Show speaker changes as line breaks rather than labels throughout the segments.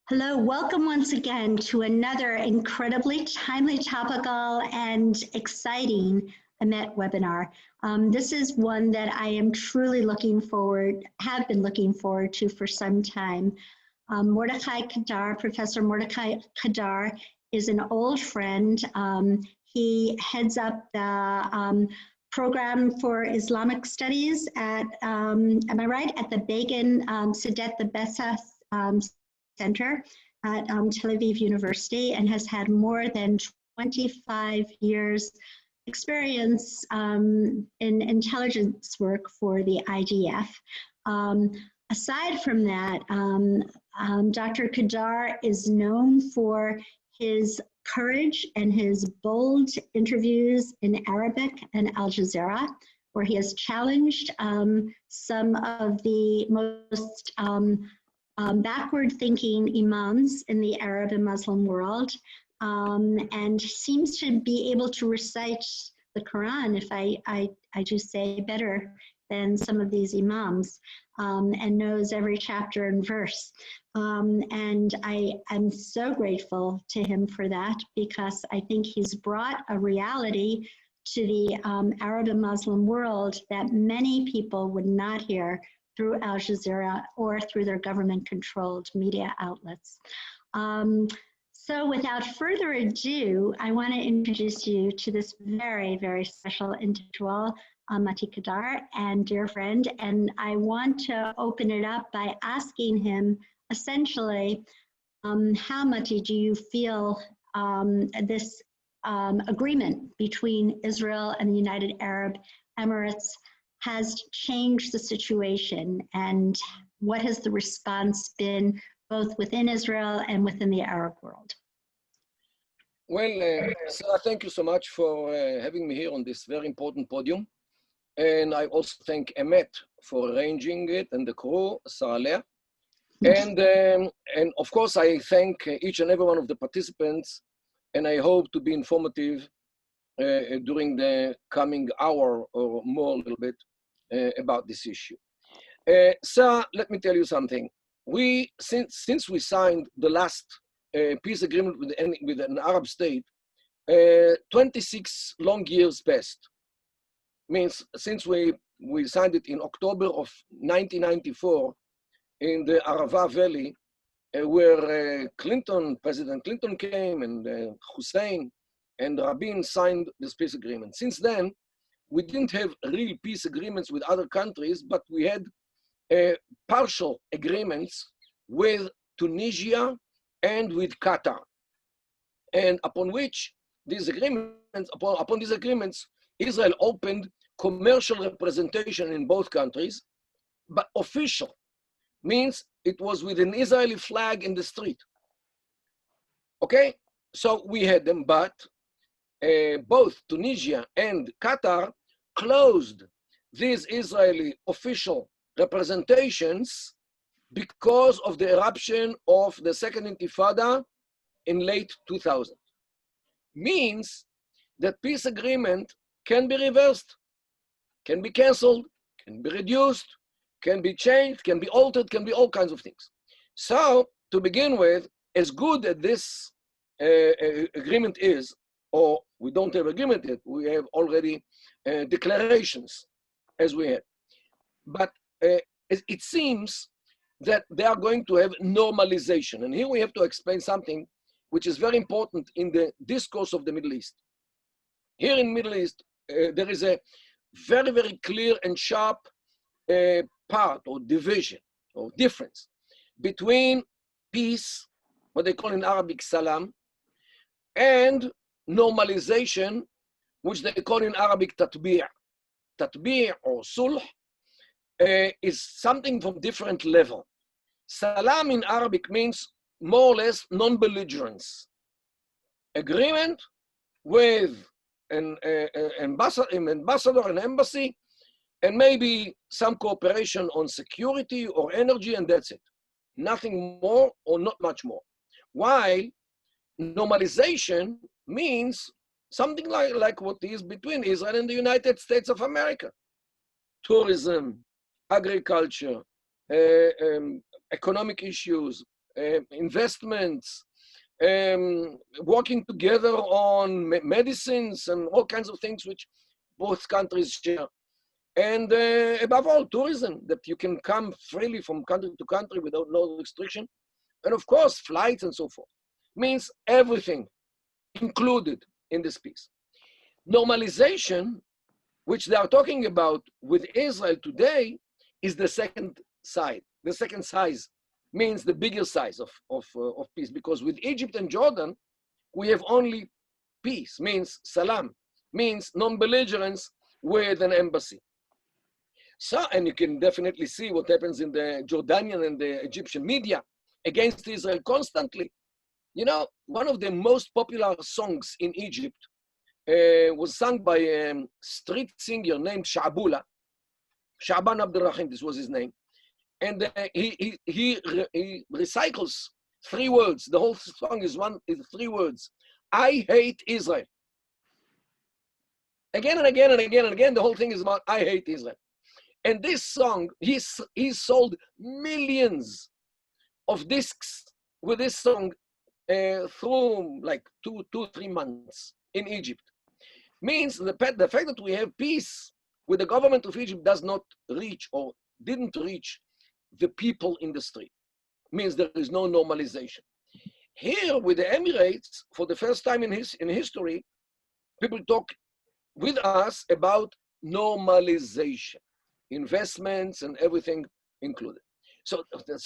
Hello, welcome once again to another incredibly timely, topical, and exciting EMET webinar. This is one that I am truly have been looking forward to for some time. Mordechai Kedar, Professor Mordechai Kedar, is an old friend. He heads up the program for Islamic Studies at, am I right, at the Begin-Sadat Center at Tel Aviv University, and has had more than 25 years experience in intelligence work for the IDF. Aside from that, Dr. Kedar is known for his courage and his bold interviews in Arabic and Al Jazeera, where he has challenged some of the most backward-thinking imams in the Arab and Muslim world, and seems to be able to recite the Quran, if I do say, better than some of these imams, and knows every chapter and verse. And I'm so grateful to him for that, because I think he's brought a reality to the Arab and Muslim world that many people would not hear through Al Jazeera or through their government-controlled media outlets. So without further ado, I want to introduce you to this very, very special individual, Mati Kedar, and dear friend. And I want to open it up by asking him, essentially, how, Mati, do you feel this agreement between Israel and the United Arab Emirates has changed the situation, and what has the response been both within Israel and within the Arab world?
Well, Sarah, thank you so much for having me here on this very important podium. And I also thank EMET for arranging it, and the crew, Sarah Leah. And of course, I thank each and every one of the participants, and I hope to be informative during the coming hour or more, a little bit, about this issue. Sarah, let me tell you something. Since we signed the last peace agreement with an Arab state, 26 long years passed. Means since we signed it in October of 1994 in the Arava Valley, where President Clinton came, and Hussein and Rabin signed this peace agreement. Since then, we didn't have real peace agreements with other countries, but we had partial agreements with Tunisia and with Qatar. And upon these agreements, Israel opened commercial representation in both countries, but official means it was with an Israeli flag in the street. Okay, so we had them, but both Tunisia and Qatar closed these Israeli official representations because of the eruption of the second Intifada in late 2000. Means that peace agreement can be reversed, can be canceled, can be reduced, can be changed, can be altered, can be all kinds of things. So to begin with, as good as this agreement is, or we don't have agreement yet, we have already declarations as we had. But it seems that they are going to have normalization. And here we have to explain something which is very important in the discourse of the Middle East. Here in Middle East, there is a very, very clear and sharp part or division or difference between peace, what they call in Arabic salam, and normalization, which they call in Arabic tatbi'. Tatbi' or sulh is something from different level. Salam in Arabic means more or less non-belligerence. Agreement with an ambassador, an embassy, and maybe some cooperation on security or energy, and that's it. Nothing more or not much more. While normalization means something like what is between Israel and the United States of America. Tourism, agriculture, economic issues, investments, working together on medicines and all kinds of things which both countries share. And above all, tourism, that you can come freely from country to country without no restriction. And of course, flights and so forth. Means everything included in this piece. Normalization, which they are talking about with Israel today, is the second side. The second size means the bigger size of peace, because with Egypt and Jordan, we have only peace, means salam, means non-belligerence with an embassy. So, and you can definitely see what happens in the Jordanian and the Egyptian media against Israel constantly. You know, one of the most popular songs in Egypt was sung by a street singer named Sha'bula, Sha'ban Abdurrahim, this was his name. And he recycles 3 words. The whole song is 3 words. I hate Israel. Again and again and again and again, the whole thing is about I hate Israel. And this song, he sold millions of discs with this song through like 2-3 months in Egypt. Means the fact that we have peace with the government of Egypt does not reach or didn't reach the people in the street. Means there is no normalization. Here with the Emirates, for the first time in history, people talk with us about normalization, investments and everything included. So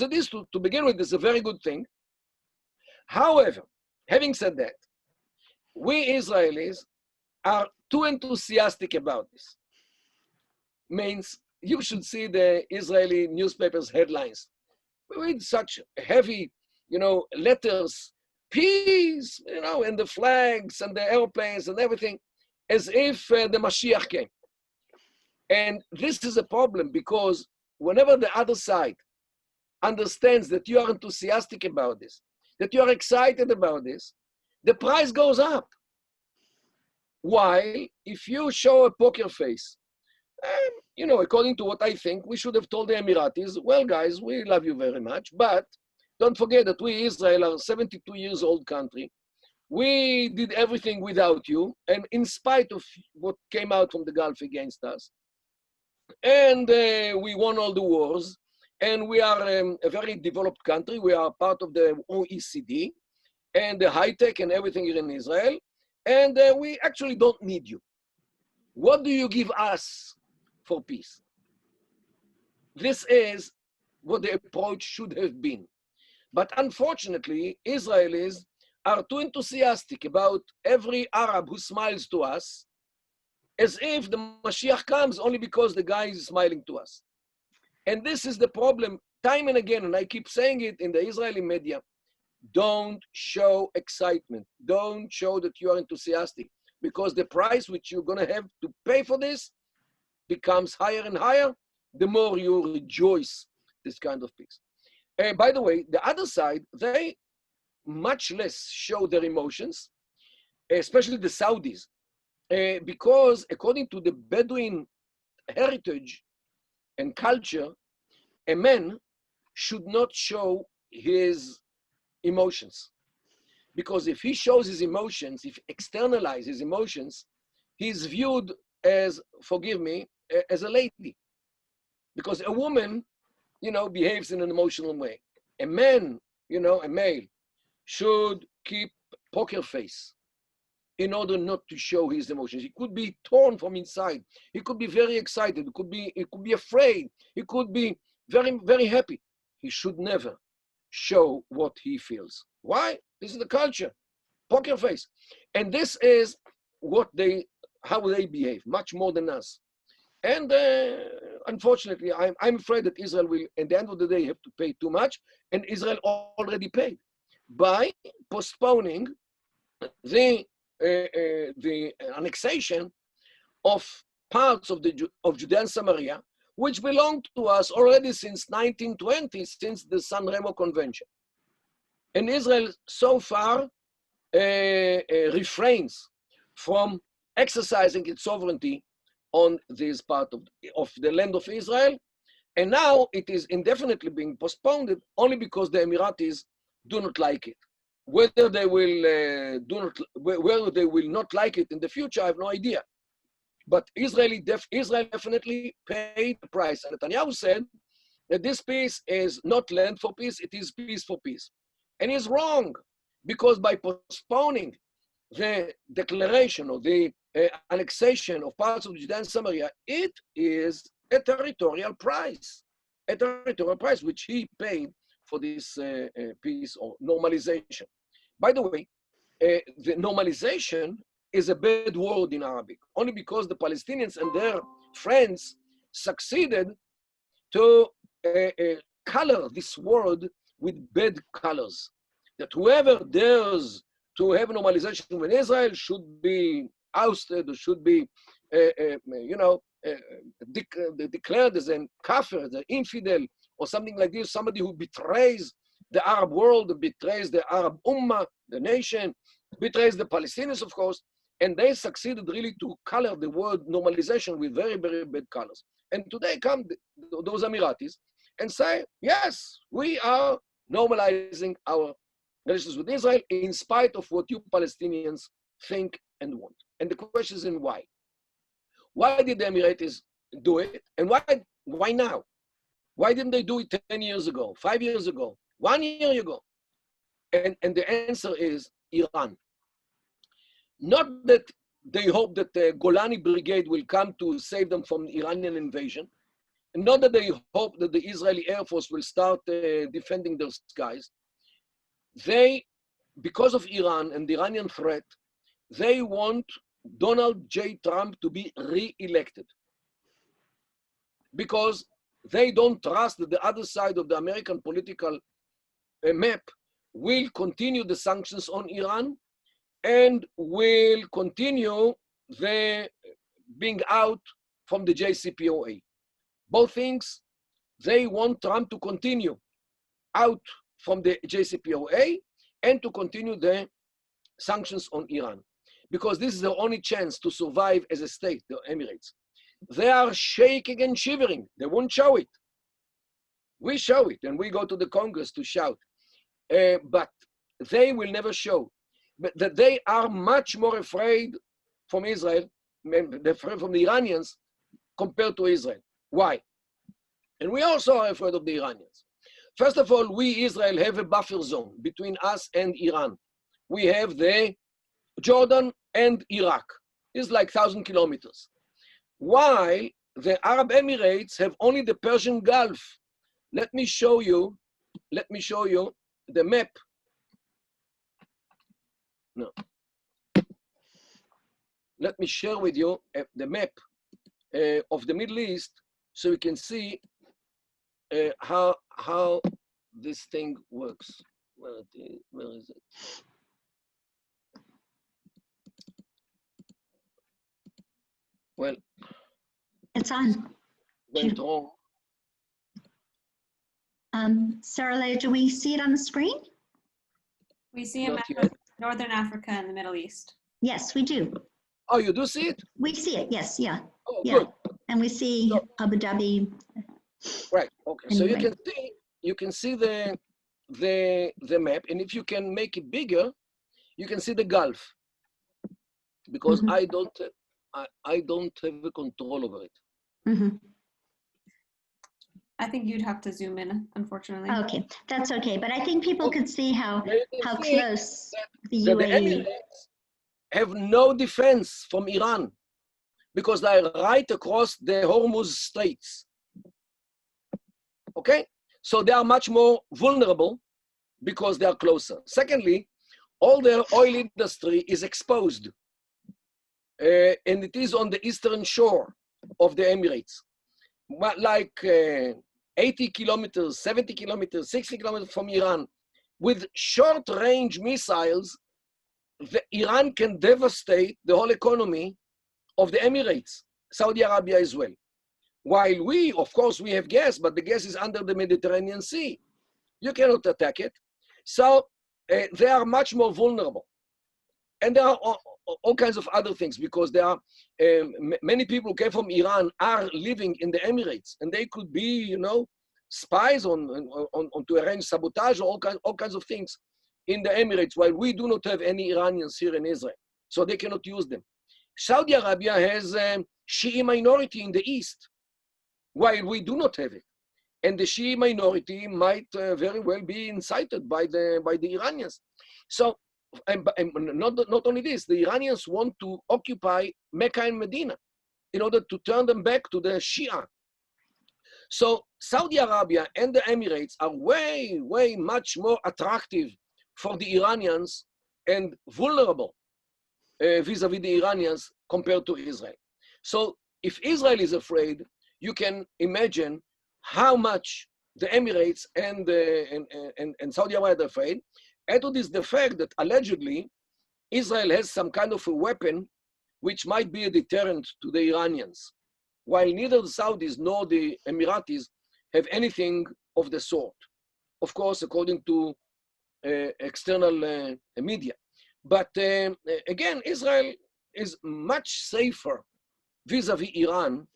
this to begin with is a very good thing. However, having said that, we Israelis are too enthusiastic about this. Means you should see the Israeli newspapers' headlines. We read such heavy, letters, peace, and the flags and the airplanes and everything, as if the Mashiach came. And this is a problem because whenever the other side understands that you are enthusiastic about this, that you are excited about this, the price goes up. While if you show a poker face, according to what I think, we should have told the Emiratis, well, guys, we love you very much, but don't forget that we, Israel, are a 72 years old country. We did everything without you, and in spite of what came out from the Gulf against us. And we won all the wars, and we are a very developed country. We are part of the OECD, and the high-tech and everything here in Israel, and we actually don't need you. What do you give us for peace? This is what the approach should have been. But unfortunately, Israelis are too enthusiastic about every Arab who smiles to us, as if the Mashiach comes only because the guy is smiling to us. And this is the problem time and again, and I keep saying it in the Israeli media. Don't show excitement. Don't show that you are enthusiastic, because the price which you're going to have to pay for this becomes higher and higher, the more you rejoice this kind of peace. By the way, the other side, they much less show their emotions, especially the Saudis, because according to the Bedouin heritage and culture, a man should not show his emotions. Because if he shows his emotions, if he externalizes his emotions, he's viewed as, forgive me, as a lady. Because a woman, behaves in an emotional way. A man, a male, should keep poker face in order not to show his emotions. He could be torn from inside. He could be very excited. He could be afraid. He could be very, very happy. He should never show what he feels. Why? This is the culture. Poker face. And this is how they behave, much more than us. And unfortunately, I'm afraid that Israel will, at the end of the day, have to pay too much, and Israel already paid by postponing the annexation of parts of Judea and Samaria, which belonged to us already since 1920, since the San Remo Convention. And Israel so far refrains from exercising its sovereignty on this part of the land of Israel. And now it is indefinitely being postponed only because the Emiratis do not like it. Whether they will whether they will not like it in the future, I have no idea. But Israel definitely paid the price. And Netanyahu said that this peace is not land for peace, it is peace for peace. And he's wrong, because by postponing the declaration or the annexation of parts of Judea and Samaria, it is a territorial price, which he paid for this peace or normalization. By the way, the normalization is a bad word in Arabic, only because the Palestinians and their friends succeeded to color this word with bad colors. That whoever dares to have normalization with Israel should be ousted or should be, declared as a kafir, as an infidel, or something like this, somebody who betrays the Arab world, betrays the Arab Ummah, the nation, betrays the Palestinians, of course, and they succeeded really to color the word normalization with very, very bad colors. And today come those Emiratis and say, yes, we are normalizing our relations with Israel in spite of what you Palestinians think and want. And the question is in why. Why did the Emiratis do it? And why now? Why didn't they do it 10 years ago, 5 years ago, 1 year ago? And the answer is Iran. Not that they hope that the Golani Brigade will come to save them from the Iranian invasion, and not that they hope that the Israeli Air Force will start defending their skies. They, because of Iran and the Iranian threat, they want Donald J. Trump to be re-elected. Because they don't trust that the other side of the American political map will continue the sanctions on Iran and will continue the being out from the JCPOA. Both things, they want Trump to continue out from the JCPOA and to continue the sanctions on Iran, because this is their only chance to survive as a state, the Emirates. They are shaking and shivering. They won't show it. We show it, and we go to the Congress to shout. But they will never show. But that they are much more afraid from Israel, they're afraid from the Iranians compared to Israel. Why? And we also are afraid of the Iranians. First of all, we, Israel, have a buffer zone between us and Iran. We have the Jordan and Iraq. It's like 1,000 kilometers. While the Arab Emirates have only the Persian Gulf. Let me show you the map. No. Let me share with you the map of the Middle East so you can see how this thing works. Where is it? Well,
it's on.
Went wrong.
Sarah, do we see it on the screen?
We see a map of Northern Africa and the Middle East.
Yes, we do.
Oh, you do see it?
We see it, yes, yeah.
Oh,
yeah.
good.
And we see Abu Dhabi.
Right, okay.
Anyway.
So you can see the map, and if you can make it bigger, you can see the Gulf. Because I don't have a control over it.
I think you'd have to zoom in, unfortunately.
Okay, that's okay. But I think people could see how close the
The
UAE.
Emirates have no defense from Iran because they're right across the Hormuz Straits. Okay? So they are much more vulnerable because they are closer. Secondly, all their oil industry is exposed. And it is on the eastern shore of the Emirates. Like 80 kilometers, 70 kilometers, 60 kilometers from Iran. With short-range missiles, Iran can devastate the whole economy of the Emirates, Saudi Arabia as well. While we, of course, we have gas, but the gas is under the Mediterranean Sea. You cannot attack it. So they are much more vulnerable. And there are all kinds of other things because there are many people who came from Iran are living in the Emirates, and they could be, spies on to arrange sabotage, or all kinds of things in the Emirates, while we do not have any Iranians here in Israel, so they cannot use them. Saudi Arabia has a Shi'i minority in the east, while we do not have it. And the Shi'i minority might very well be incited by the Iranians. So, and not only this, the Iranians want to occupy Mecca and Medina in order to turn them back to the Shia. So Saudi Arabia and the Emirates are way, way much more attractive for the Iranians and vulnerable vis-a-vis the Iranians compared to Israel. So if Israel is afraid, you can imagine how much the Emirates and Saudi Arabia are afraid. Add to this the fact that allegedly Israel has some kind of a weapon which might be a deterrent to the Iranians, while neither the Saudis nor the Emiratis have anything of the sort. Of course, according to external media. But again, Israel is much safer vis-a-vis Iran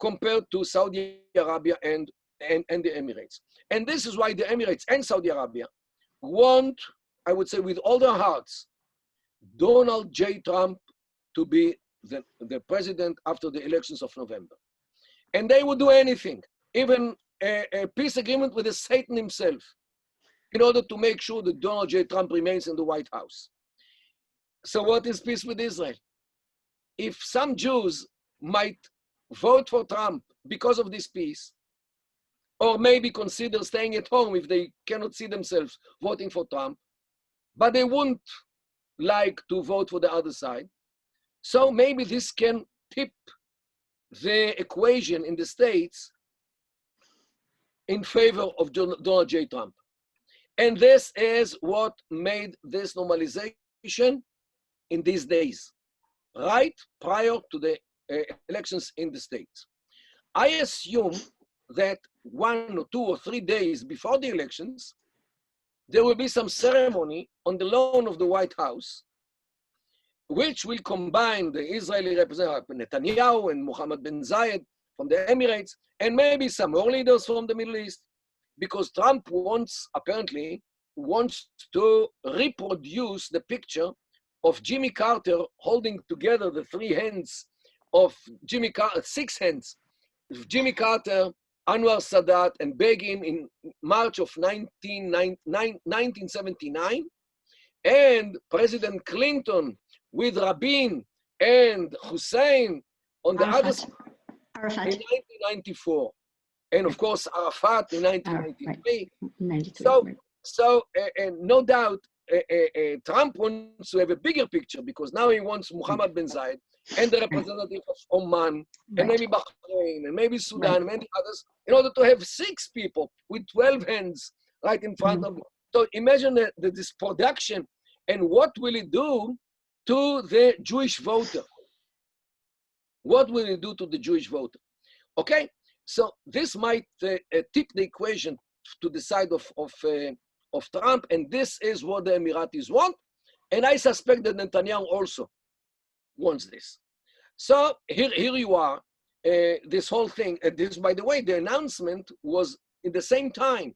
compared to Saudi Arabia and the Emirates. And this is why the Emirates and Saudi Arabia want, I would say with all their hearts, Donald J. Trump to be the president after the elections of November. And they would do anything, even a peace agreement with Satan himself, in order to make sure that Donald J. Trump remains in the White House. So what is peace with Israel? If some Jews might vote for Trump because of this peace, or maybe consider staying at home if they cannot see themselves voting for Trump, but they wouldn't like to vote for the other side. So maybe this can tip the equation in the States in favor of Donald J. Trump. And this is what made this normalization in these days, right prior to the elections in the States. I assume that 1 or 2 or 3 days before the elections, there will be some ceremony on the lawn of the White House, which will combine the Israeli representative Netanyahu and Mohammed bin Zayed from the Emirates, and maybe some more leaders from the Middle East, because Trump apparently wants to reproduce the picture of Jimmy Carter holding together the 3 hands of Jimmy Carter, 6 hands of Jimmy Carter, Anwar Sadat, and Begin in March of 1979, and President Clinton with Rabin and Hussein on the other side in 1994. And of course, Arafat in 1993. So no doubt, Trump wants to have a bigger picture, because now he wants Mohammed bin Zayed and the representative of Oman, and maybe Bahrain, and maybe Sudan, and many others, in order to have 6 people with 12 hands right in front of them. So imagine this production, and what will it do to the Jewish voter? What will it do to the Jewish voter? Okay, so this might tip the equation to the side of Trump, and this is what the Emiratis want. And I suspect that Netanyahu also wants this. So here you are, this whole thing. This, by the way, the announcement was in the same time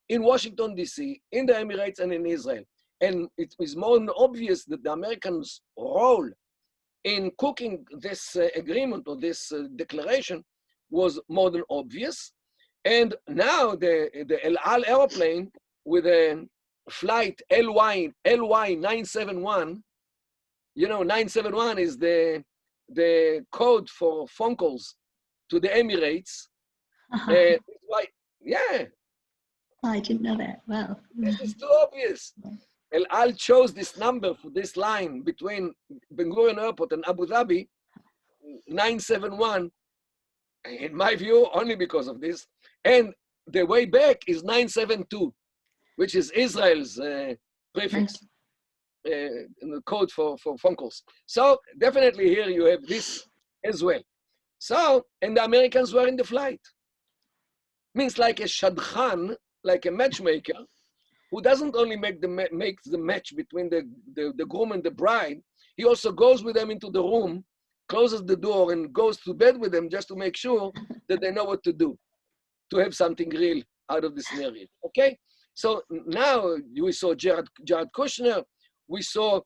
in Washington, D.C., in the Emirates, and in Israel. And it is more than obvious that the Americans' role in cooking this agreement or this declaration was more than obvious. And now the El Al airplane with a flight LY 971, you know, 971 is the code for phone calls to the Emirates. Why, yeah.
I didn't know that. Well,
this is too obvious. El Al chose this number for this line between Ben Gurion Airport and Abu Dhabi, 971, in my view, only because of this. And the way back is 972, which is Israel's prefix, the code for phone calls. So definitely here you have this as well. So, and the Americans were in the flight. Means like a shadhan, like a matchmaker, who doesn't only make the match between the groom and the bride, he also goes with them into the room, closes the door, and goes to bed with them just to make sure that they know what to do. to have something real out of this marriage. Okay, so now we saw Jared Kushner, we saw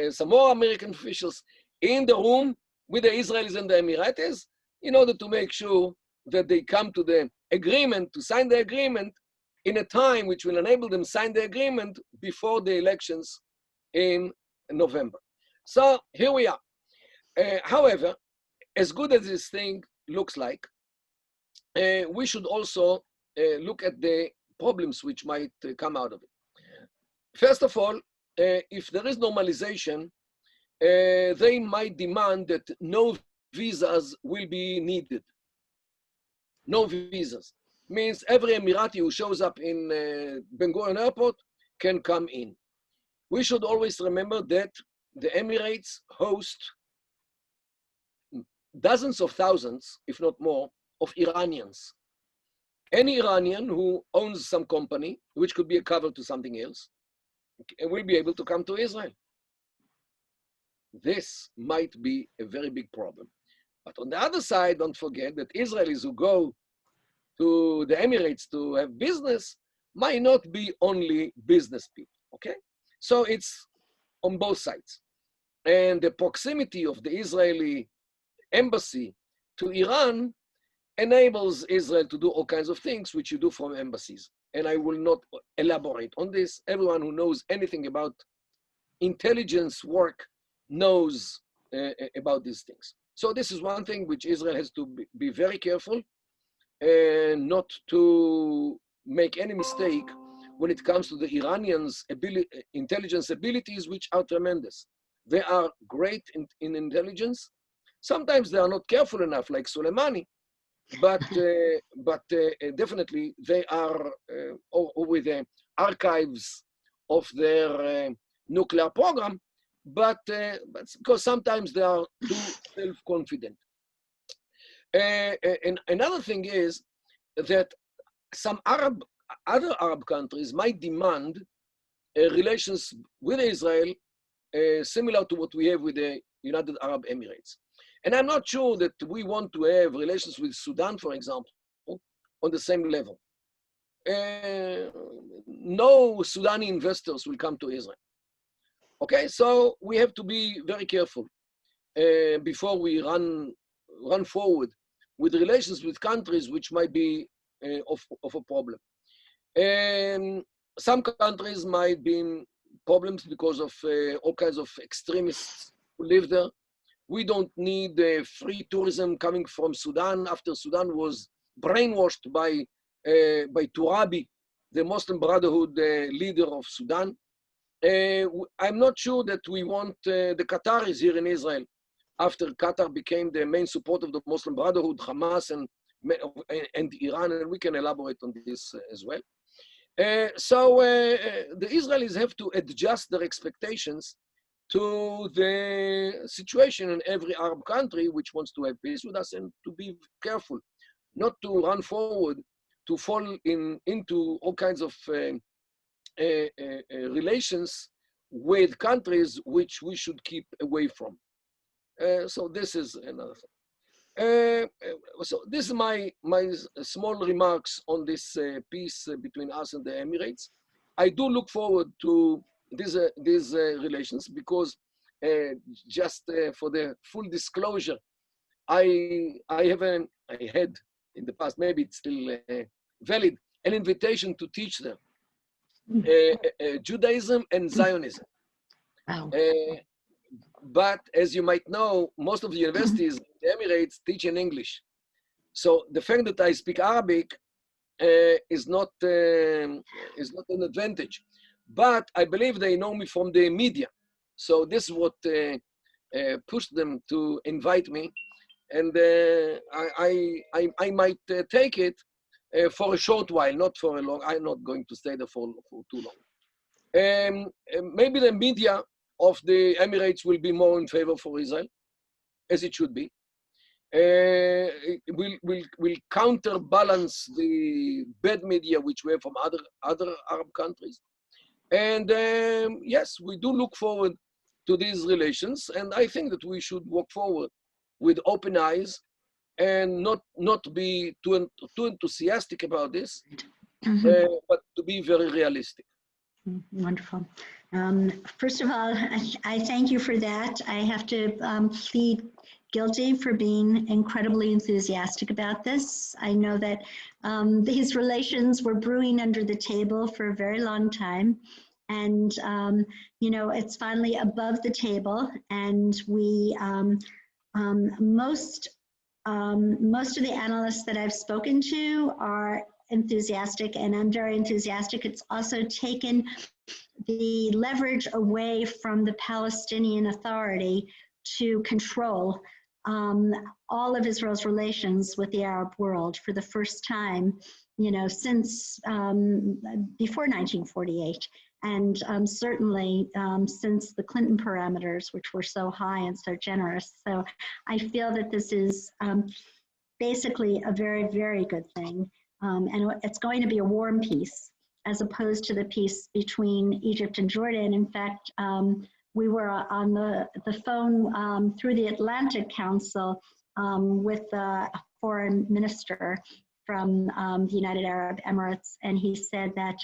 some more American officials in the room with the Israelis and the Emiratis in order to make sure that they come to the agreement, to sign the agreement in a time which will enable them sign the agreement before the elections in November. So here we are. However, as good as this thing looks like, we should also look at the problems which might come out of it. First of all, if there is normalization, they might demand that no visas will be needed. No visas. Means every Emirati who shows up in Ben Gurion Airport can come in. We should always remember that the Emirates host dozens of thousands, if not more, of Iranians. Any Iranian who owns some company, which could be a cover to something else, will be able to come to Israel. This might be a very big problem. But on the other side, don't forget that Israelis who go to the Emirates to have business might not be only business people, okay? So it's on both sides. And the proximity of the Israeli embassy to Iran enables Israel to do all kinds of things which you do from embassies. And I will not elaborate on this. Everyone who knows anything about intelligence work knows about these things. So this is one thing which Israel has to be very careful and not to make any mistake when it comes to the Iranians' intelligence abilities, which are tremendous. They are great in intelligence. Sometimes they are not careful enough, like Soleimani, but definitely they are with the archives of their nuclear program, but because sometimes they are too self-confident. And another thing is that some other Arab countries might demand relations with Israel similar to what we have with the United Arab Emirates. And I'm not sure that we want to have relations with Sudan, for example, on the same level. No Sudani investors will come to Israel. Okay, so we have to be very careful before we run forward with relations with countries which might be of a problem. Some countries might be in problems because of all kinds of extremists who live there. We don't need free tourism coming from Sudan after Sudan was brainwashed by Turabi, the Muslim Brotherhood leader of Sudan. I'm not sure that we want the Qataris here in Israel after Qatar became the main support of the Muslim Brotherhood, Hamas, and Iran, and we can elaborate on this as well. So the Israelis have to adjust their expectations to the situation in every Arab country which wants to have peace with us, and to be careful not to run forward to fall into all kinds of relations with countries which we should keep away from. So this is another thing. So this is my small remarks on this peace between us and the Emirates. I do look forward to these relations because just for the full disclosure, I had in the past, maybe it's still valid, an invitation to teach them Judaism and Zionism.
Wow.
But as you might know, most of the universities in the Emirates teach in English. So the fact that I speak Arabic is not an advantage. But I believe they know me from the media. So this is what pushed them to invite me. And I might take it for a short while, not for a long. I'm not going to stay there for too long. Maybe the media of the Emirates will be more in favor for Israel, as it should be. Will counterbalance the bad media which we have from other Arab countries. And yes, we do look forward to these relations, and I think that we should walk forward with open eyes and not be too enthusiastic about this, but to be very realistic.
Wonderful. First of all, I thank you for that. I have to plead guilty for being incredibly enthusiastic about this. I know that these relations were brewing under the table for a very long time. And, you know, it's finally above the table, and we, most of the analysts that I've spoken to are enthusiastic, and I'm very enthusiastic. It's also taken the leverage away from the Palestinian Authority to control all of Israel's relations with the Arab world for the first time, you know, since before 1948. And certainly since the Clinton parameters, which were so high and so generous. So I feel that this is basically a very, very good thing. And it's going to be a warm peace, as opposed to the peace between Egypt and Jordan. In fact, we were on the phone through the Atlantic Council with a foreign minister from the United Arab Emirates, and he said that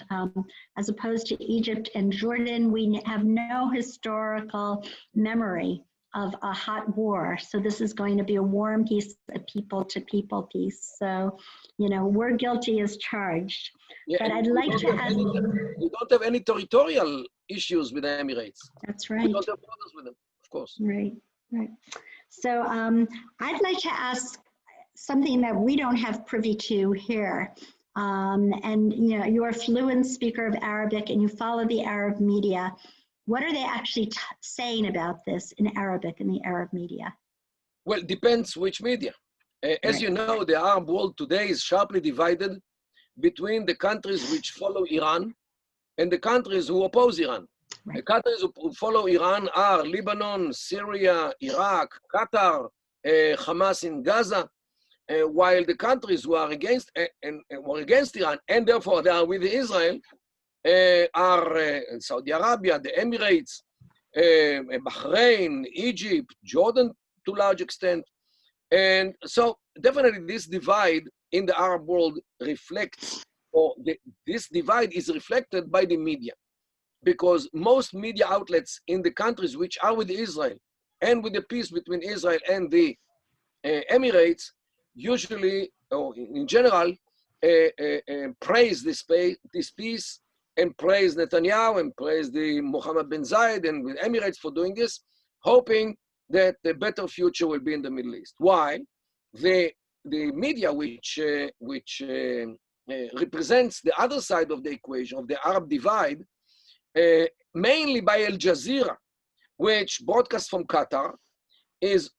as opposed to Egypt and Jordan, we have no historical memory of a hot war. So this is going to be a warm peace, a people-to-people peace. So, you know, we're guilty as charged.
Yeah,
but I'd like to ask...
We don't have any territorial issues with the Emirates.
That's right.
We don't have borders with them, of course.
Right, right. So I'd like to ask something that we don't have privy to here. And you know, you're a fluent speaker of Arabic and you follow the Arab media. What are they actually saying about this in Arabic, in the Arab media?
Well, it depends which media. As you know, the Arab world today is sharply divided between the countries which follow Iran and the countries who oppose Iran. Right. The countries who follow Iran are Lebanon, Syria, Iraq, Qatar, Hamas in Gaza, while the countries who are against Iran, and therefore they are with Israel, are Saudi Arabia, the Emirates, Bahrain, Egypt, Jordan to a large extent. And so definitely this divide in the Arab world reflects, or this divide is reflected by the media, because most media outlets in the countries which are with Israel and with the peace between Israel and the Emirates usually, or in general, praise this peace and praise Netanyahu and praise the Mohammed bin Zayed and the Emirates for doing this, hoping that a better future will be in the Middle East. Why? The media which represents the other side of the equation, of the Arab divide, mainly by Al Jazeera, which broadcasts from Qatar, is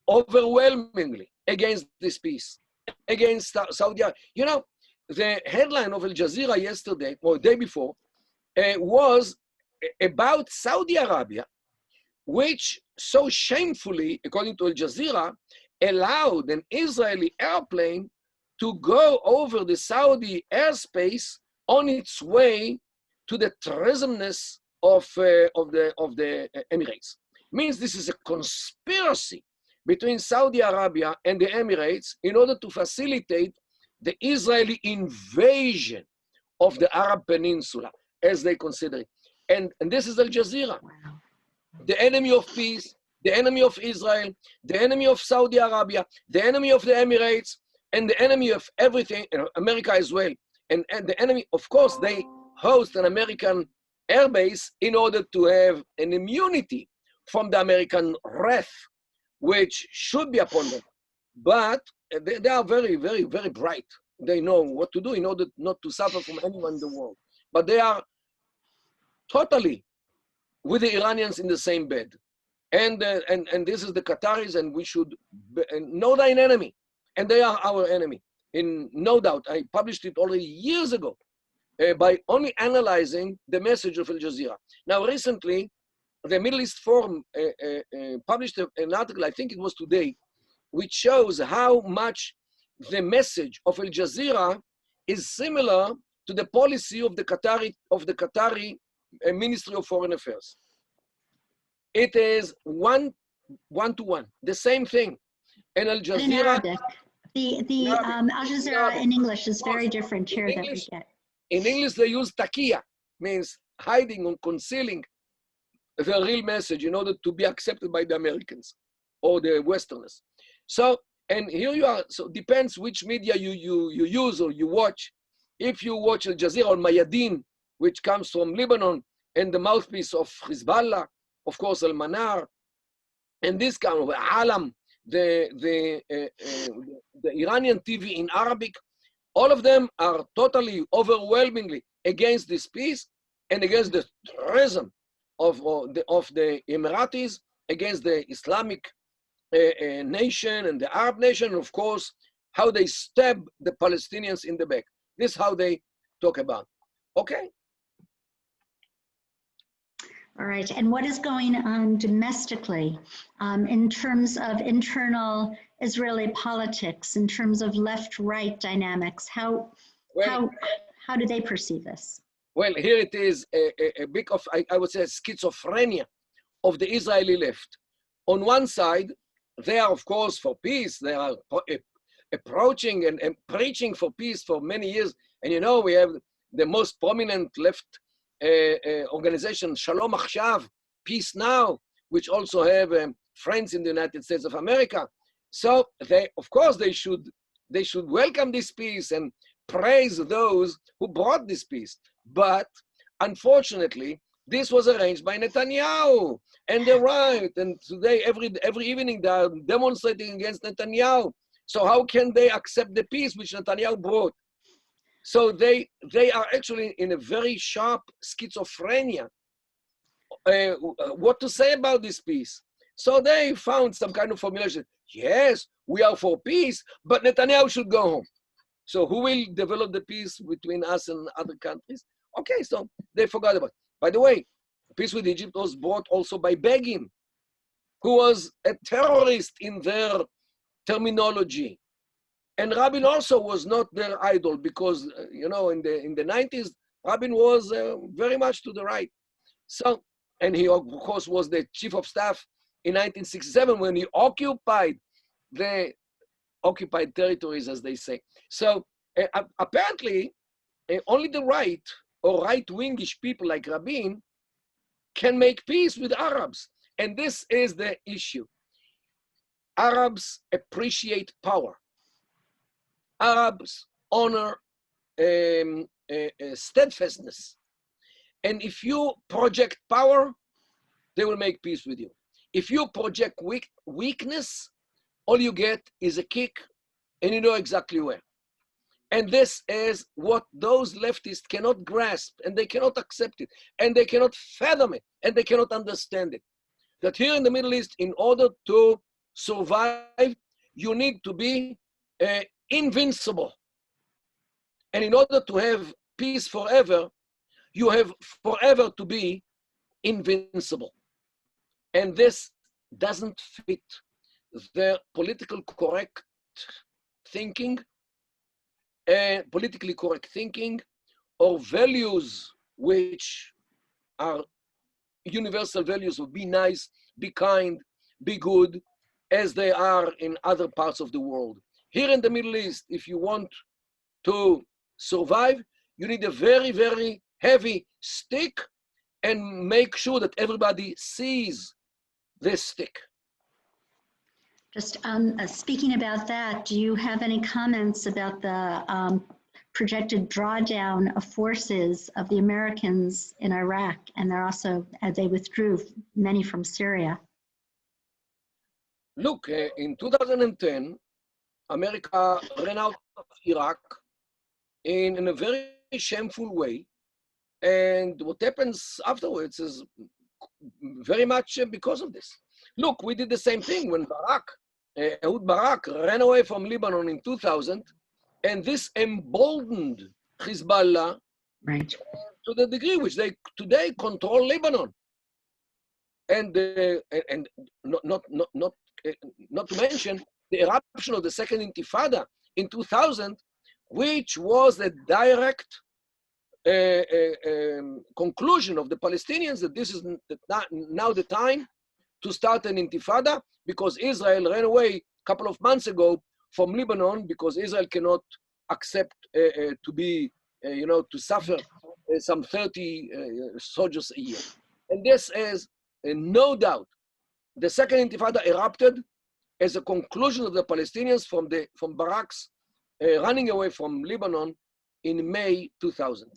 overwhelmingly against this peace, against Saudi Arabia. You know, the headline of Al Jazeera yesterday, or the day before, was about Saudi Arabia, which so shamefully, according to Al Jazeera, allowed an Israeli airplane to go over the Saudi airspace on its way to the treasonous of the Emirates. Means this is a conspiracy between Saudi Arabia and the Emirates in order to facilitate the Israeli invasion of the Arab Peninsula, as they consider it. And this is Al Jazeera. Wow. The enemy of peace, the enemy of Israel, the enemy of Saudi Arabia, the enemy of the Emirates, and the enemy of everything, America as well. And the enemy, of course, they host an American air base in order to have an immunity from the American wrath, which should be upon them. But they are very, very, very bright. They know what to do in order not to suffer from anyone in the world. But they are totally with the Iranians in the same bed. And this is the Qataris, and we should know thine enemy. And they are our enemy, in no doubt. I published it already years ago by only analyzing the message of Al Jazeera. Now, recently, the Middle East Forum published an article, I think it was today, which shows how much the message of Al Jazeera is similar to the policy of the Qatari Ministry of Foreign Affairs. It is one to one, the same thing. And Al Jazeera,
The Al Jazeera in English is very different here that we get.
In English, they use takia, means hiding or concealing the real message in order to be accepted by the Americans or the Westerners. So, and here you are, so depends which media you use or you watch. If you watch Al Jazeera or Mayadeen, which comes from Lebanon, and the mouthpiece of Hezbollah, of course, Al-Manar, and this kind of Alam, the Iranian TV in Arabic, all of them are totally, overwhelmingly against this peace and against the terrorism of the Emiratis, against the Islamic nation and the Arab nation, and of course, how they stab the Palestinians in the back. This is how they talk about. Okay?
All right, and what is going on domestically in terms of internal Israeli politics, in terms of left-right dynamics? How do they perceive this?
Well, here it is a bit of, I would say, schizophrenia of the Israeli left. On one side, they are, of course, for peace. They are approaching and preaching for peace for many years. And you know, we have the most prominent left organization, Shalom Achshav, Peace Now, which also have friends in the United States of America. So they, of course, they should welcome this peace and praise those who brought this peace. But unfortunately, this was arranged by Netanyahu and the right. And today, every evening, they are demonstrating against Netanyahu. So how can they accept the peace which Netanyahu brought? So they are actually in a very sharp schizophrenia. What to say about this peace? So they found some kind of formulation. Yes, we are for peace, but Netanyahu should go home. So who will develop the peace between us and other countries? Okay, so they forgot about it. By the way, peace with Egypt was brought also by Begin, who was a terrorist in their terminology. And Rabin also was not their idol because, you know, in the 90s, Rabin was very much to the right. So, and he, of course, was the chief of staff in 1967 when he occupied the occupied territories, as they say. So apparently, only the right or right-wingish people like Rabin can make peace with Arabs. And this is the issue. Arabs appreciate power. Arabs honor steadfastness. And if you project power, they will make peace with you. If you project weakness, all you get is a kick, and you know exactly where. And this is what those leftists cannot grasp, and they cannot accept it, and they cannot fathom it, and they cannot understand it. That here in the Middle East, in order to survive, you need to be invincible. And in order to have peace forever, you have forever to be invincible. And this doesn't fit the politically correct thinking or values which are universal values of be nice, be kind, be good, as they are in other parts of the world. Here in the Middle East, if you want to survive, you need a very, very heavy stick and make sure that everybody sees this stick.
Just speaking about that, do you have any comments about the projected drawdown of forces of the Americans in Iraq? And they're also, they withdrew many from Syria.
Look, in 2010, America ran out of Iraq in a very shameful way. And what happens afterwards is very much because of this. Look, we did the same thing when Ehud Barak ran away from Lebanon in 2000, and this emboldened Hezbollah to the degree which they today control Lebanon. And not to mention the eruption of the second Intifada in 2000, which was a direct conclusion of the Palestinians that this is now the time to start an Intifada, because Israel ran away a couple of months ago from Lebanon because Israel cannot accept to be, to suffer some 30 soldiers a year. And this is no doubt. The second Intifada erupted as a conclusion of the Palestinians from barracks running away from Lebanon in May 2000.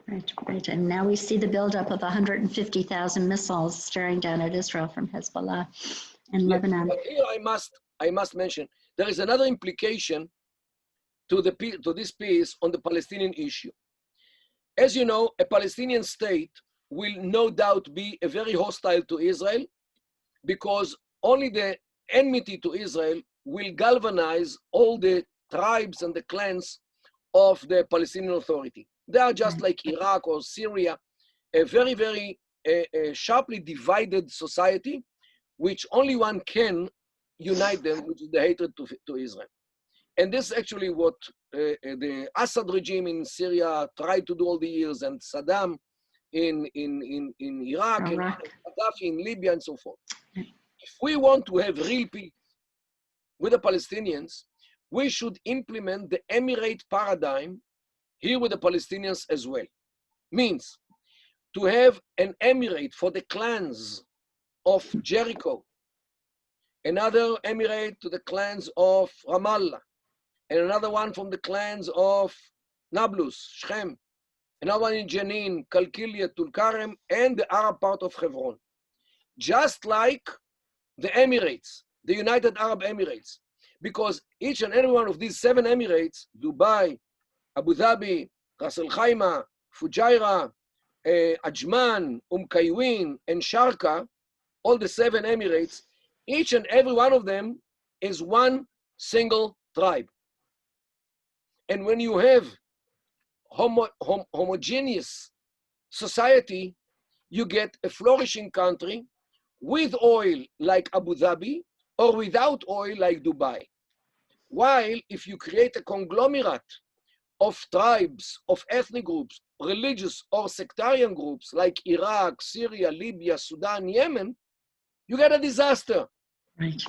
Right. And now we see the buildup of 150,000 missiles staring down at Israel from Hezbollah and Lebanon.
But here I must mention, there is another implication to this piece on the Palestinian issue. As you know, a Palestinian state will no doubt be very hostile to Israel because only the enmity to Israel will galvanize all the tribes and the clans of the Palestinian Authority. They are just like Iraq or Syria, a very, very sharply divided society, which only one can unite them, which is the hatred to Israel. And this is actually what the Assad regime in Syria tried to do all the years, and Saddam in Iraq, and Gaddafi in Libya, and so forth. If we want to have real peace with the Palestinians, we should implement the emirate paradigm here with the Palestinians as well. Means to have an emirate for the clans of Jericho, another emirate to the clans of Ramallah, and another one from the clans of Nablus, Shechem, another one in Jenin, Kalkilia, Tulkarem, and the Arab part of Hebron. Just like the Emirates, the United Arab Emirates, because each and every one of these 7 Emirates, Dubai, Abu Dhabi, Ras Al Khaimah, Fujairah, Ajman, Qaywin, and Sharqa, all the 7 Emirates, each and every one of them is one single tribe. And when you have homogeneous society, you get a flourishing country with oil like Abu Dhabi or without oil like Dubai. While if you create a conglomerate of tribes, of ethnic groups, religious or sectarian groups like Iraq, Syria, Libya, Sudan, Yemen, you get a disaster.
Right.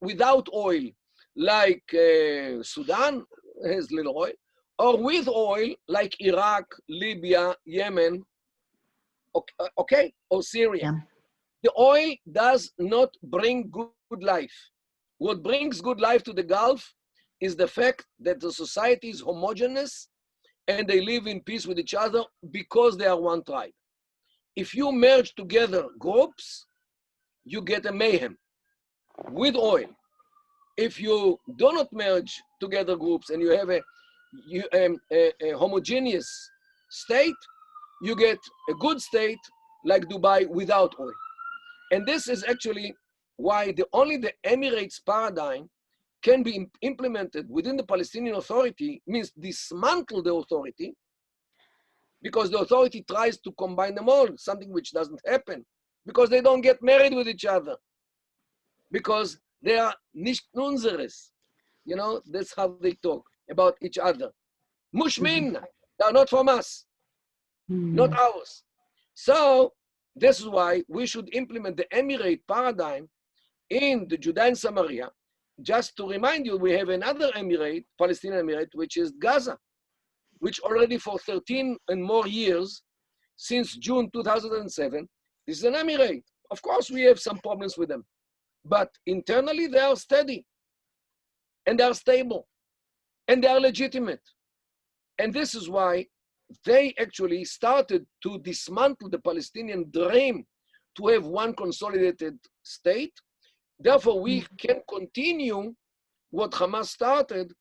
Without oil like Sudan has little oil, or with oil like Iraq, Libya, Yemen, okay, or Syria.
Yeah.
The oil does not bring good life. What brings good life to the Gulf is the fact that the society is homogeneous and they live in peace with each other because they are one tribe. If you merge together groups, you get a mayhem with oil. If you do not merge together groups and you have a homogeneous state, you get a good state like Dubai without oil. And this is actually why only the Emirates paradigm can be implemented within the Palestinian Authority, means dismantle the authority, because the authority tries to combine them all, something which doesn't happen, because they don't get married with each other, because they are nicht unseres. That's how they talk about each other. Mush minna, they are not from us, not ours. So this is why we should implement the emirate paradigm in the Judea and Samaria. Just to remind you, we have another emirate, Palestinian emirate, which is Gaza, which already for 13 and more years, since June 2007, this is an emirate. Of course, we have some problems with them, but internally they are steady, and they are stable, and they are legitimate. And this is why they actually started to dismantle the Palestinian dream to have one consolidated state. Therefore, we can continue what Hamas started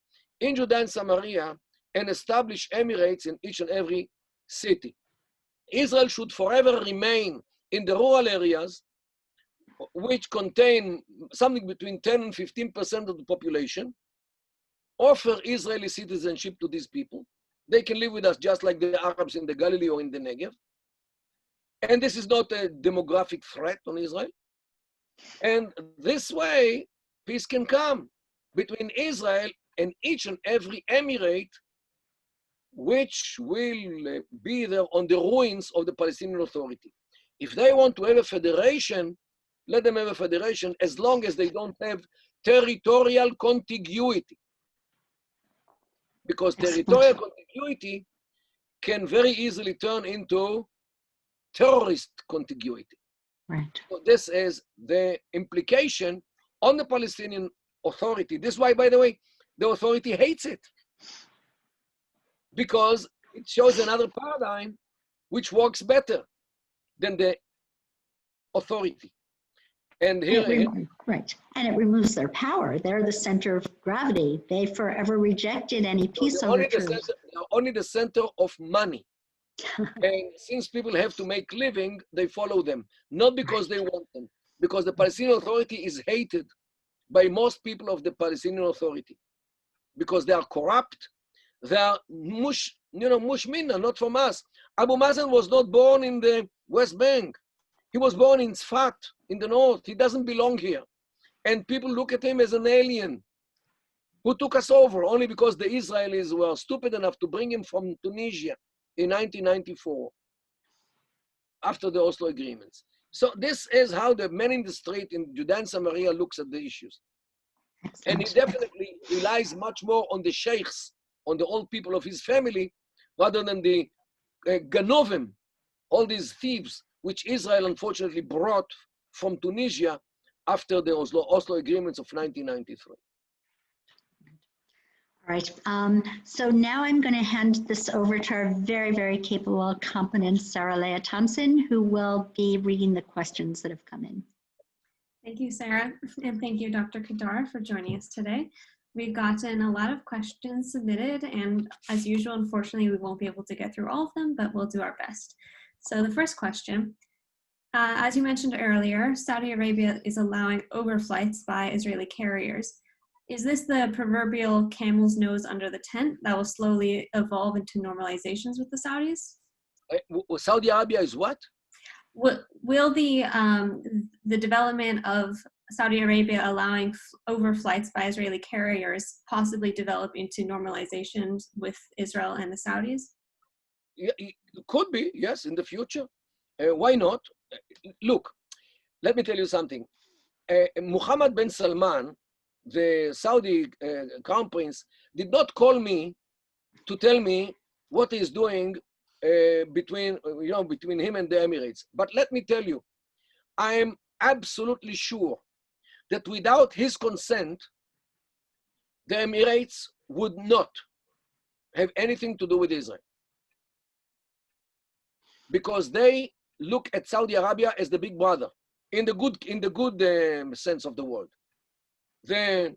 in Judea and Samaria and establish emirates in each and every city. Israel should forever remain in the rural areas, which contain something between 10 and 15% of the population, offer Israeli citizenship to these people. They can live with us just like the Arabs in the Galilee or in the Negev. And this is not a demographic threat on Israel. And this way, peace can come between Israel and each and every emirate, which will be there on the ruins of the Palestinian Authority. If they want to have a federation, let them have a federation, as long as they don't have territorial contiguity. Because territorial contiguity can very easily turn into terrorist contiguity.
Right.
So this is the implication on the Palestinian Authority. This is why, by the way, the authority hates it. Because it shows another paradigm which works better than the authority. And here,
right, and it removes their power. They're the center of gravity. They forever rejected any peace overtures.
They're only the center of money. And since people have to make living, they follow them, not because they want them, because the Palestinian Authority is hated by most people of the Palestinian Authority, because they are corrupt. They are mush minna, not from us. Abu Mazen was not born in the West Bank. He was born in Sfat, in the north. He doesn't belong here. And people look at him as an alien who took us over only because the Israelis were stupid enough to bring him from Tunisia in 1994, after the Oslo agreements. So this is how the man in the street in Judea and Samaria looks at the issues. And he definitely relies much more on the sheikhs, on the old people of his family, rather than the Ganovim, all these thieves, which Israel unfortunately brought from Tunisia after the Oslo agreements of 1993.
All right, so now I'm going to hand this over to our very, very capable, competent Sarah Leah Thompson, who will be reading the questions that have come in.
Thank you, Sarah, and thank you, Dr. Kedar, for joining us today. We've gotten a lot of questions submitted, and as usual, unfortunately, we won't be able to get through all of them, but we'll do our best. So the first question, as you mentioned earlier, Saudi Arabia is allowing overflights by Israeli carriers. Is this the proverbial camel's nose under the tent that will slowly evolve into normalizations with the Saudis?
Saudi Arabia is what?
Will the development of Saudi Arabia allowing overflights by Israeli carriers possibly develop into normalizations with Israel and the Saudis?
Yeah, it could be, yes, in the future. Why not? Look, let me tell you something. Mohammed bin Salman, the Saudi crown prince, did not call me to tell me what he's doing between him and the Emirates. But let me tell you, I am absolutely sure that without his consent, the Emirates would not have anything to do with Israel. Because they look at Saudi Arabia as the big brother, in the good sense of the word. The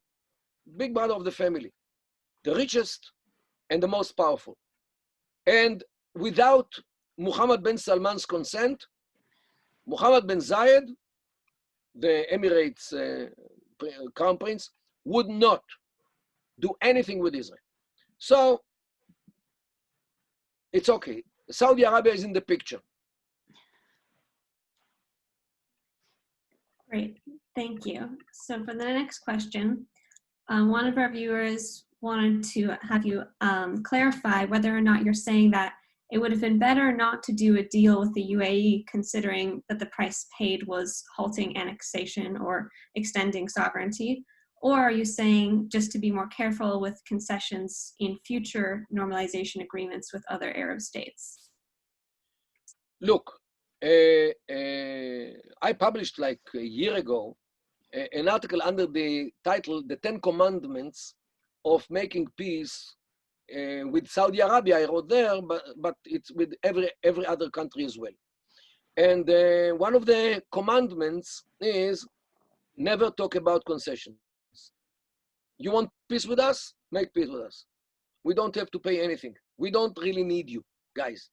big brother of the family, the richest and the most powerful. And without Mohammed bin Salman's consent, Mohammed bin Zayed, the Emirates crown prince, would not do anything with Israel. So it's okay. Saudi Arabia is in the picture.
Great, thank you. So for the next question, one of our viewers wanted to have you clarify whether or not you're saying that it would have been better not to do a deal with the UAE, considering that the price paid was halting annexation or extending sovereignty, or are you saying just to be more careful with concessions in future normalization agreements with other Arab states?
Look, I published like a year ago an article under the title, The 10 Commandments of Making Peace with Saudi Arabia. I wrote there, but it's with every other country as well. And one of the commandments is never talk about concessions. You want peace with us? Make peace with us. We don't have to pay anything. We don't really need you, guys.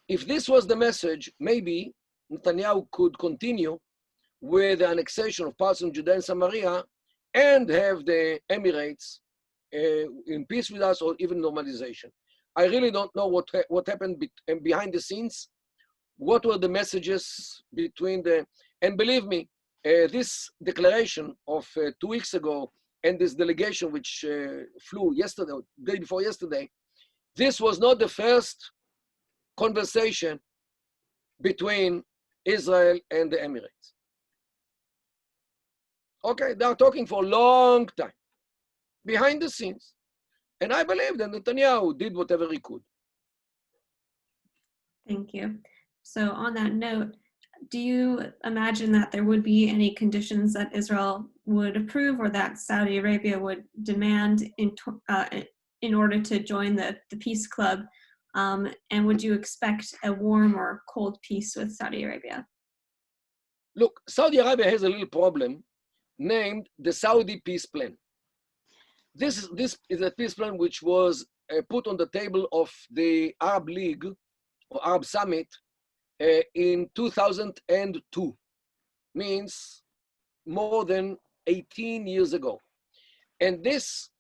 If this was the message, maybe Netanyahu could continue with the annexation of parts of Judea and Samaria and have the Emirates in peace with us, or even normalization. I really don't know what happened behind the scenes. What were the messages between the, and believe me, this declaration of 2 weeks ago and this delegation which flew yesterday, day before yesterday, this was not the first conversation between Israel and the Emirates. Okay, they are talking for a long time, behind the scenes. And I believe that Netanyahu did whatever he could.
Thank you. So on that note, do you imagine that there would be any conditions that Israel would approve or that Saudi Arabia would demand in order to join the peace club? And would you expect a warm or cold peace with Saudi Arabia?
Look, Saudi Arabia has a little problem named the Saudi Peace Plan. This is a peace plan which was put on the table of the Arab League or Arab Summit in 2002, means more than 18 years ago. And this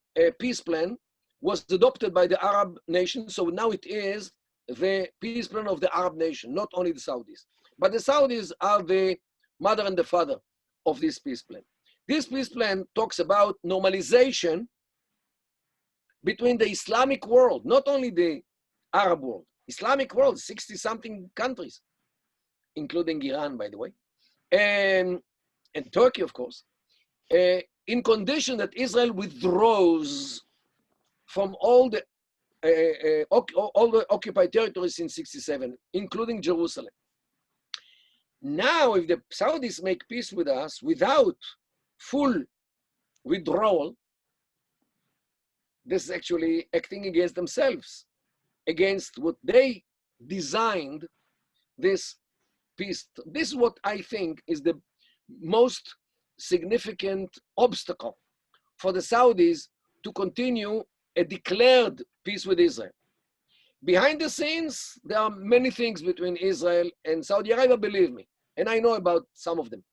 peace plan was adopted by the Arab nations, so now it is the peace plan of the Arab nation, not only the Saudis. But the Saudis are the mother and the father of this peace plan. This peace plan talks about normalization between the Islamic world, not only the Arab world, Islamic world, 60-something countries, including Iran, by the way, and Turkey, of course, in condition that Israel withdraws from all the occupied territories in 67, including Jerusalem. Now, if the Saudis make peace with us without full withdrawal, this is actually acting against themselves, against what they designed this peace. This is what I think is the most significant obstacle for the Saudis to continue a declared peace with Israel. Behind the scenes, there are many things between Israel and Saudi Arabia, believe me, and I know about some of them.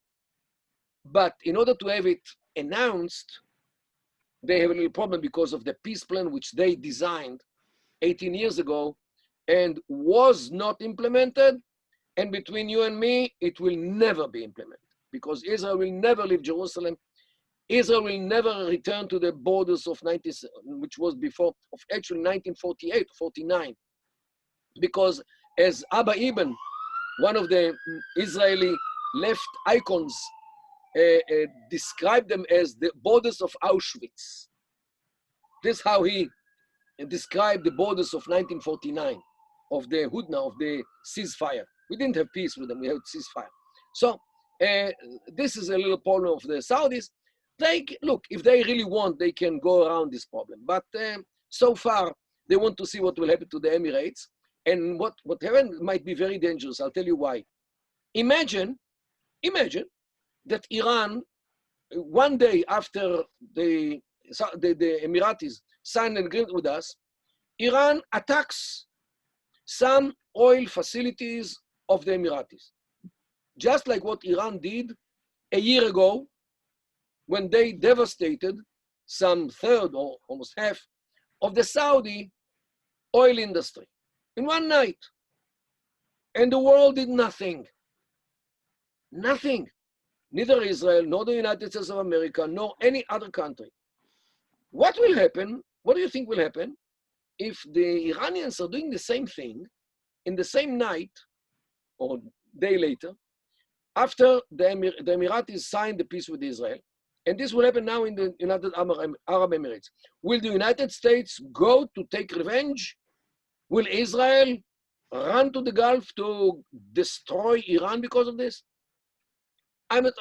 But in order to have it announced, they have a little problem because of the peace plan which they designed 18 years ago and was not implemented. And between you and me, it will never be implemented because Israel will never leave Jerusalem. Israel will never return to the borders of which was before, of actually 1948, 49. Because as Abba Ibn, one of the Israeli left icons, described them as the borders of Auschwitz. This is how he described the borders of 1949, of the Hudna, of the ceasefire. We didn't have peace with them, we had ceasefire. So this is a little problem of the Saudis. Look, if they really want, they can go around this problem. But so far, they want to see what will happen to the Emirates. And what happened might be very dangerous. I'll tell you why. Imagine that Iran, one day after the Emiratis signed an agreement with us, Iran attacks some oil facilities of the Emiratis. Just like what Iran did a year ago when they devastated some third or almost half of the Saudi oil industry in one night. And the world did nothing. Nothing. Neither Israel, nor the United States of America, nor any other country. What will happen? What do you think will happen if the Iranians are doing the same thing in the same night or day later after the Emiratis signed the peace with Israel? And this will happen now in the United Arab Emirates. Will the United States go to take revenge? Will Israel run to the Gulf to destroy Iran because of this? I'm at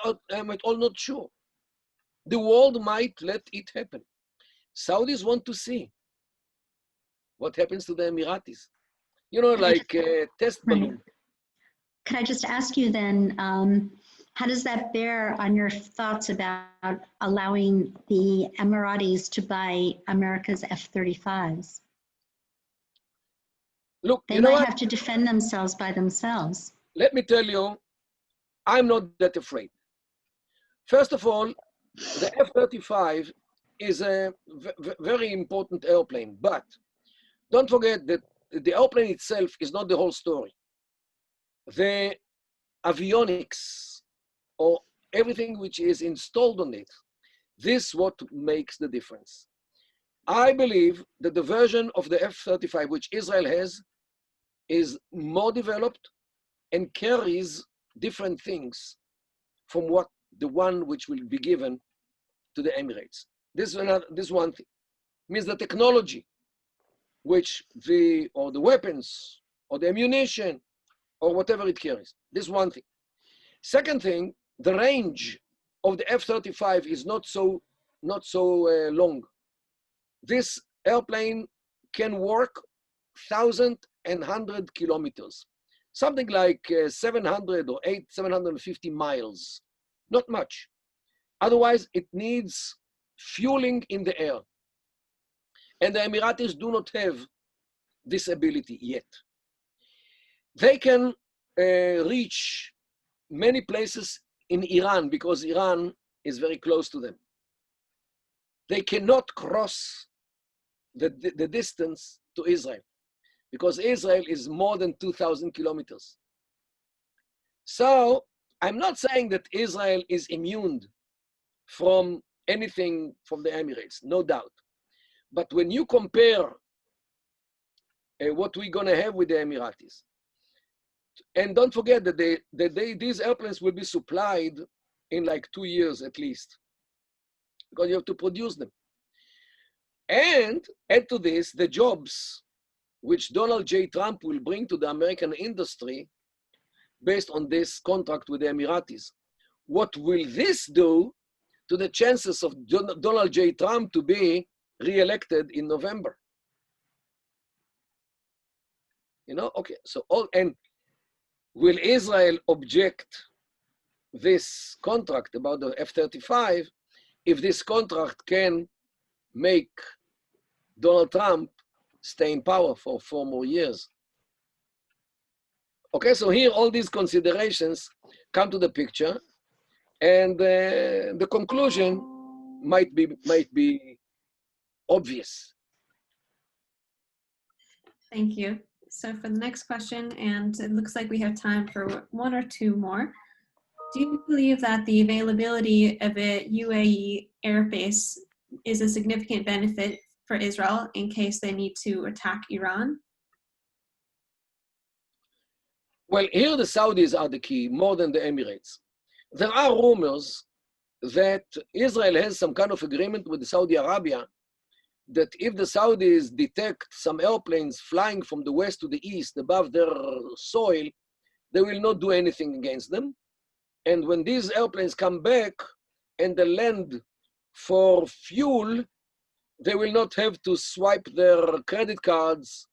all not sure. The world might let it happen. Saudis want to see what happens to the Emiratis. You know, like a test balloon.
Could I just ask you then, how does that bear on your thoughts about allowing the Emiratis to buy America's F-35s?
Look,
they might have to defend themselves by themselves.
Let me tell you, I'm not that afraid. First of all, the F-35 is a very important airplane, but don't forget that the airplane itself is not the whole story. The avionics, or everything which is installed on it, this is what makes the difference. I believe that the version of the F-35 which Israel has is more developed and carries different things from what the one which will be given to the Emirates. This one thing. Means the technology, which the weapons or the ammunition or whatever it carries. This one thing. Second thing, the range of the F-35 is not so long. This airplane can work 1,100 kilometers, something like 700 or 750 miles, not much. Otherwise, it needs fueling in the air. And the Emiratis do not have this ability yet. They can reach many places in Iran because Iran is very close to them. They cannot cross the distance to Israel because Israel is more than 2,000 kilometers. So I'm not saying that Israel is immune from anything from the Emirates, no doubt. But when you compare what we're gonna have with the Emiratis, and don't forget that these airplanes will be supplied in like 2 years at least, because you have to produce them. And add to this the jobs which Donald J. Trump will bring to the American industry based on this contract with the Emiratis. What will this do to the chances of Donald J. Trump to be re-elected in November? You know, okay, so and will Israel object this contract about the F-35 if this contract can make Donald Trump stay in power for 4 more years? Okay, so here all these considerations come to the picture, and the conclusion might be obvious.
Thank you. So for the next question, and it looks like we have time for 1 or 2 more. Do you believe that the availability of a UAE Air Base is a significant benefit for Israel in case they need to attack Iran?
Well, here the Saudis are the key, more than the Emirates. There are rumors that Israel has some kind of agreement with Saudi Arabia that if the Saudis detect some airplanes flying from the west to the east above their soil, they will not do anything against them. And when these airplanes come back and they land for fuel, they will not have to swipe their credit cards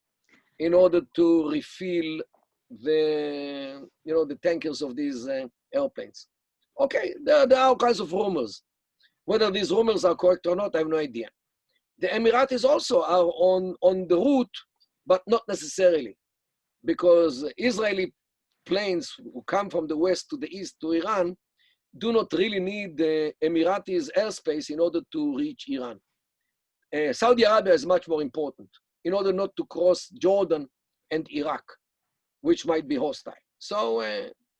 in order to refill the tankers of these airplanes. Okay, there are all kinds of rumors. Whether these rumors are correct or not, I have no idea. The Emiratis also are on the route, but not necessarily, because Israeli planes who come from the west to the east to Iran do not really need the Emiratis airspace in order to reach Iran. Saudi Arabia is much more important in order not to cross Jordan and Iraq, which might be hostile. So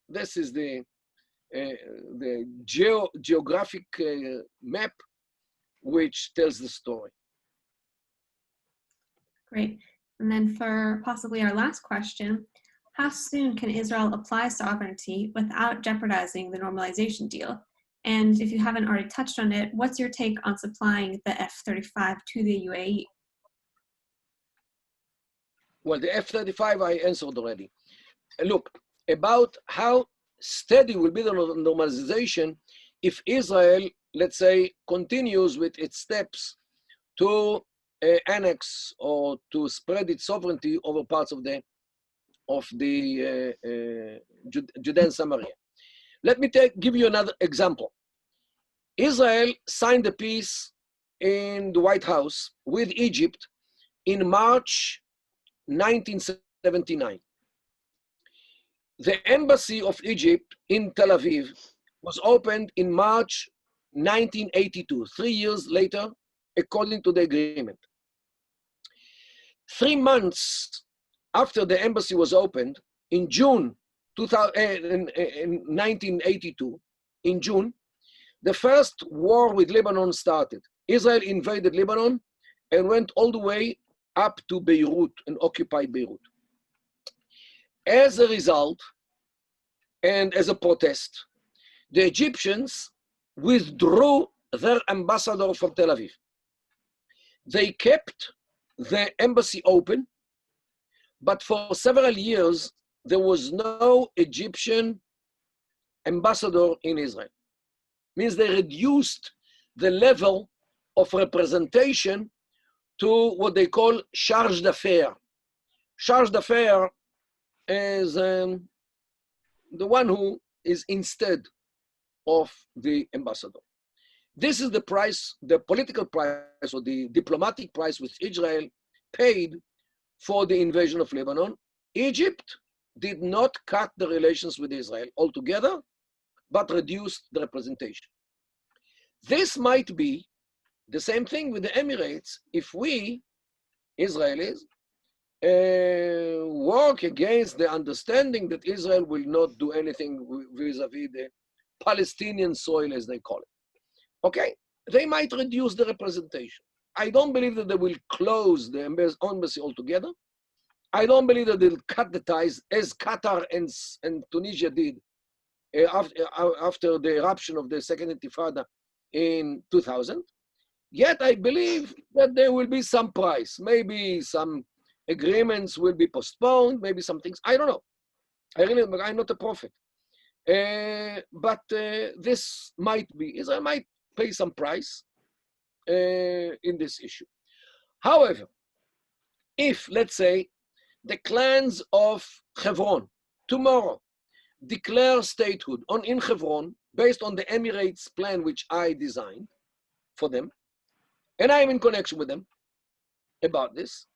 this is the geographic map which tells the story.
Great. And then for possibly our last question, how soon can Israel apply sovereignty without jeopardizing the normalization deal? And if you haven't already touched on it, what's your take on supplying the F-35 to the UAE?
Well, the F-35 I answered already. Look, about how steady will be the normalization if Israel, let's say, continues with its steps to annex or to spread its sovereignty over parts of the Judea and Samaria. Let me give you another example. Israel signed a peace in the White House with Egypt in March 1979. The embassy of Egypt in Tel Aviv was opened in March 1982, 3 years later, according to the agreement. 3 months after the embassy was opened, in June 1982, in June, the first war with Lebanon started. Israel invaded Lebanon and went all the way up to Beirut and occupied Beirut. As a result, and as a protest, the Egyptians withdrew their ambassador from Tel Aviv. They kept the embassy open, but for several years, there was no Egyptian ambassador in Israel. Means they reduced the level of representation to what they call charge d'affaires. Charge d'affaires is the one who is instead of the ambassador. This is the price, the political price or the diplomatic price which Israel paid for the invasion of Lebanon. Egypt did not cut the relations with Israel altogether, but reduced the representation. This might be the same thing with the Emirates if we, Israelis, work against the understanding that Israel will not do anything vis-a-vis the Palestinian soil, as they call it. Okay, they might reduce the representation. I don't believe that they will close the embassy altogether. I don't believe that they'll cut the ties, as Qatar and Tunisia did after the eruption of the second Intifada in 2000. Yet I believe that there will be some price. Maybe some agreements will be postponed, maybe some things, I don't know. I'm not a prophet. But this might be, Israel might pay some price in this issue. However, if, let's say, the clans of Hebron tomorrow declare statehood in Hebron based on the Emirates plan which I designed for them, and I'm in connection with them about this,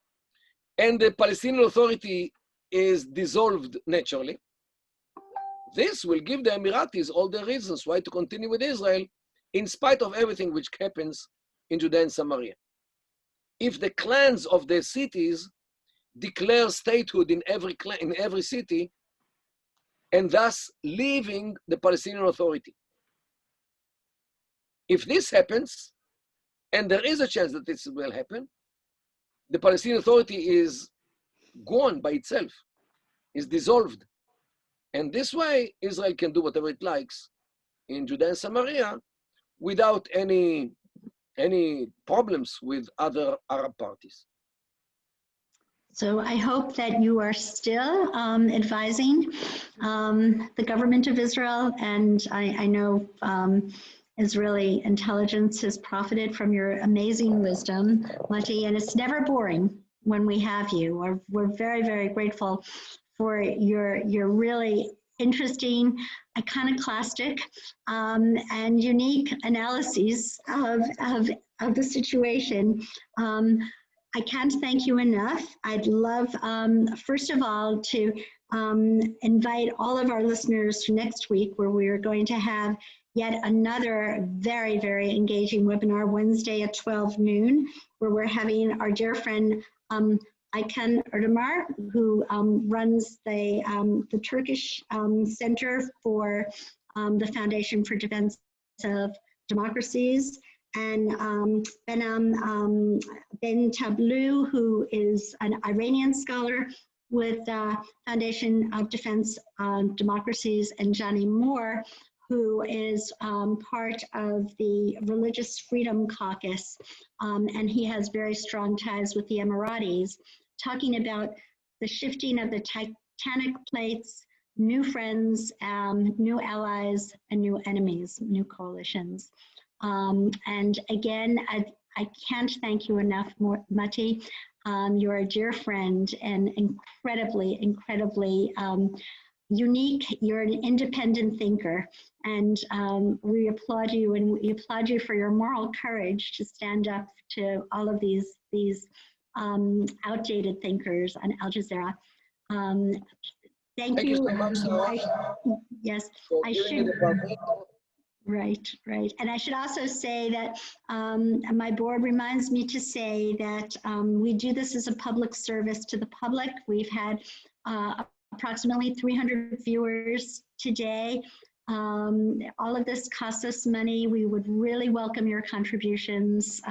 and the Palestinian Authority is dissolved naturally, this will give the Emiratis all the reasons why to continue with Israel in spite of everything which happens in Judea and Samaria. If the clans of the cities declare statehood in every city, and thus leaving the Palestinian Authority. If this happens, and there is a chance that this will happen, the Palestinian Authority is gone by itself, is dissolved. And this way, Israel can do whatever it likes in Judea and Samaria without any problems with other Arab parties.
So I hope that you are still advising the government of Israel, and I know Israeli intelligence has profited from your amazing wisdom, Mati, and it's never boring when we have you. We're very, very grateful for your really interesting, iconoclastic, and unique analyses of the situation. I can't thank you enough. I'd love, first of all, to invite all of our listeners to next week, where we are going to have yet another very, very engaging webinar Wednesday at 12 noon, where we're having our dear friend Aykan Erdemar, who runs the Turkish Center for the Foundation for Defense of Democracies, and Behnam Ben Tablu, who is an Iranian scholar with the Foundation of Defense of Democracies, and Johnny Moore, who is part of the Religious Freedom Caucus, and he has very strong ties with the Emiratis, talking about the shifting of the tectonic plates, new friends, new allies, and new enemies, new coalitions. And again, I can't thank you enough, Mati. You're a dear friend and incredibly, incredibly unique. You're an independent thinker, and we applaud you, and we applaud you for your moral courage to stand up to all of these outdated thinkers on Al Jazeera. Thank you
so much, Sarah.
Yes, I should. Right. And I should also say that my board reminds me to say that we do this as a public service to the public. We've had approximately 300 viewers today. All of this costs us money. We would really welcome your contributions.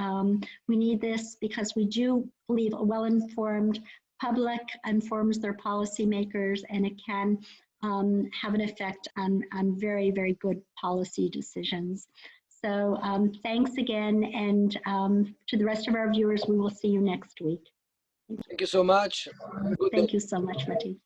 We need this because we do believe a well-informed public informs their policymakers, and it can have an effect on very, very good policy decisions. So thanks again, and to the rest of our viewers, we will see you next week.
Thank you so much.
Thank you so much, Mati.